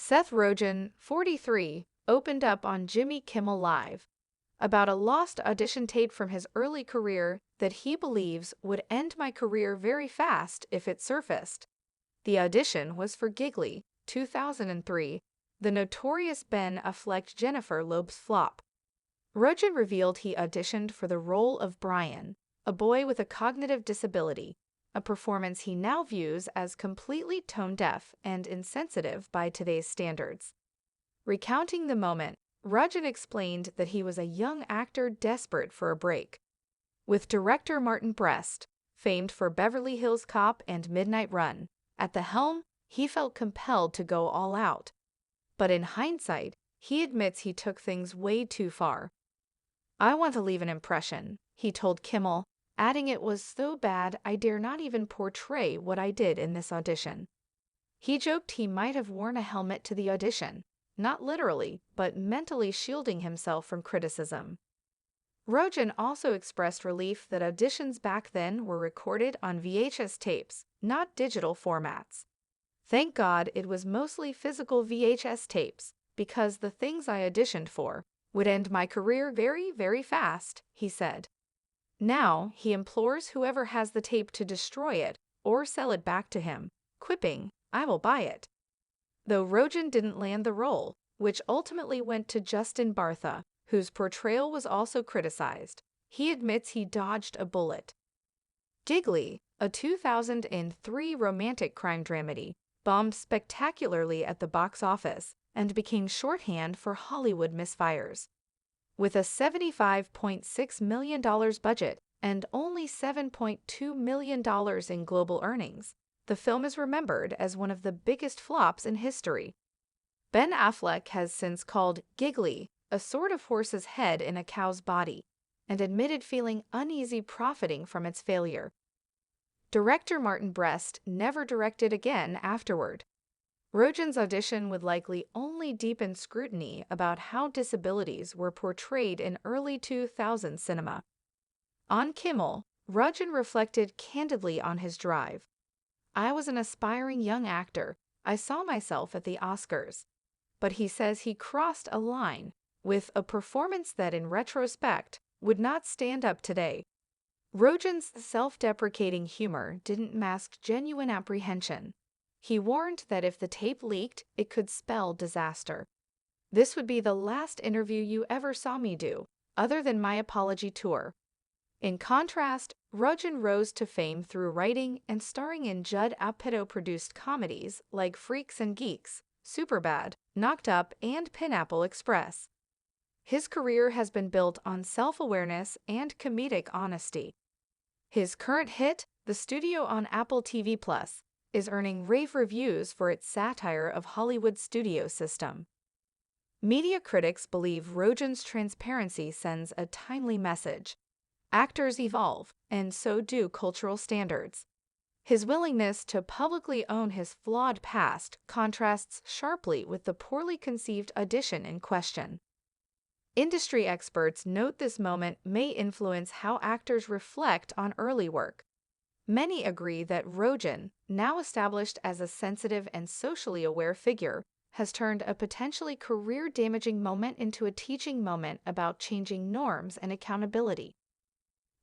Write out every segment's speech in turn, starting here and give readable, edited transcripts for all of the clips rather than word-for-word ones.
Seth Rogen, 43, opened up on Jimmy Kimmel Live about a lost audition tape from his early career that he believes would end my career very fast if it surfaced. The audition was for Gigli, 2003, the notorious Ben Affleck Jennifer Lopez flop. Rogen revealed he auditioned for the role of Brian, a boy with a cognitive disability, a performance he now views as completely tone-deaf and insensitive by today's standards. Recounting the moment, Rogen explained that he was a young actor desperate for a break. With director Martin Brest, famed for Beverly Hills Cop and Midnight Run, at the helm, he felt compelled to go all out. But in hindsight, he admits he took things way too far. "I want to leave an impression," he told Kimmel, adding it was so bad I dare not even portray what I did in this audition. He joked he might have worn a helmet to the audition, not literally, but mentally shielding himself from criticism. Rogen also expressed relief that auditions back then were recorded on VHS tapes, not digital formats. "Thank God it was mostly physical VHS tapes, because the things I auditioned for would end my career very, very fast," he said. Now, he implores whoever has the tape to destroy it or sell it back to him, quipping, "I will buy it." Though Rogen didn't land the role, which ultimately went to Justin Bartha, whose portrayal was also criticized, he admits he dodged a bullet. Gigli, a 2003 romantic crime dramedy, bombed spectacularly at the box office and became shorthand for Hollywood misfires. With a $75.6 million budget and only $7.2 million in global earnings, the film is remembered as one of the biggest flops in history. Ben Affleck has since called Gigli a sort of horse's head in a cow's body, and admitted feeling uneasy profiting from its failure. Director Martin Brest never directed again afterward. Rogen's audition would likely only deepen scrutiny about how disabilities were portrayed in early 2000s cinema. On Kimmel, Rogen reflected candidly on his drive. "I was an aspiring young actor. I saw myself at the Oscars." But he says he crossed a line with a performance that in retrospect would not stand up today. Rogen's self-deprecating humor didn't mask genuine apprehension. He warned that if the tape leaked, it could spell disaster. "This would be the last interview you ever saw me do, other than my apology tour." In contrast, Rogen rose to fame through writing and starring in Judd Apatow-produced comedies like Freaks and Geeks, Superbad, Knocked Up, and Pineapple Express. His career has been built on self-awareness and comedic honesty. His current hit, The Studio on Apple TV+, is earning rave reviews for its satire of Hollywood's studio system. Media critics believe Rogen's transparency sends a timely message. Actors evolve, and so do cultural standards. His willingness to publicly own his flawed past contrasts sharply with the poorly conceived audition in question. Industry experts note this moment may influence how actors reflect on early work. Many agree that Rogen, now established as a sensitive and socially aware figure, has turned a potentially career-damaging moment into a teaching moment about changing norms and accountability.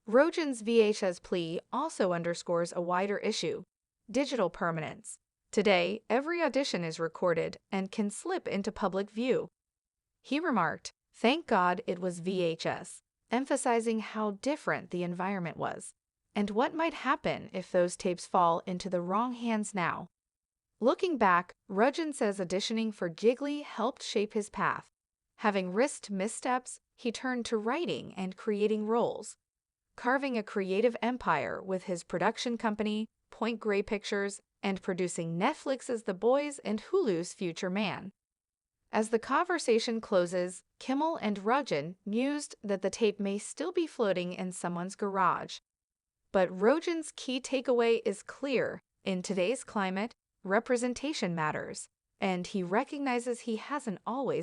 Rogen's VHS plea also underscores a wider issue: digital permanence. Today, every audition is recorded and can slip into public view. He remarked, "Thank God it was VHS," emphasizing how different the environment was, and what might happen if those tapes fall into the wrong hands now. Looking back, Rogen says auditioning for Gigli helped shape his path. Having risked missteps, he turned to writing and creating roles, carving a creative empire with his production company, Point Grey Pictures, and producing Netflix's The Boys and Hulu's Future Man. As the conversation closes, Kimmel and Rogen mused that the tape may still be floating in someone's garage. But Rogen's key takeaway is clear: in today's climate, representation matters, and he recognizes he hasn't always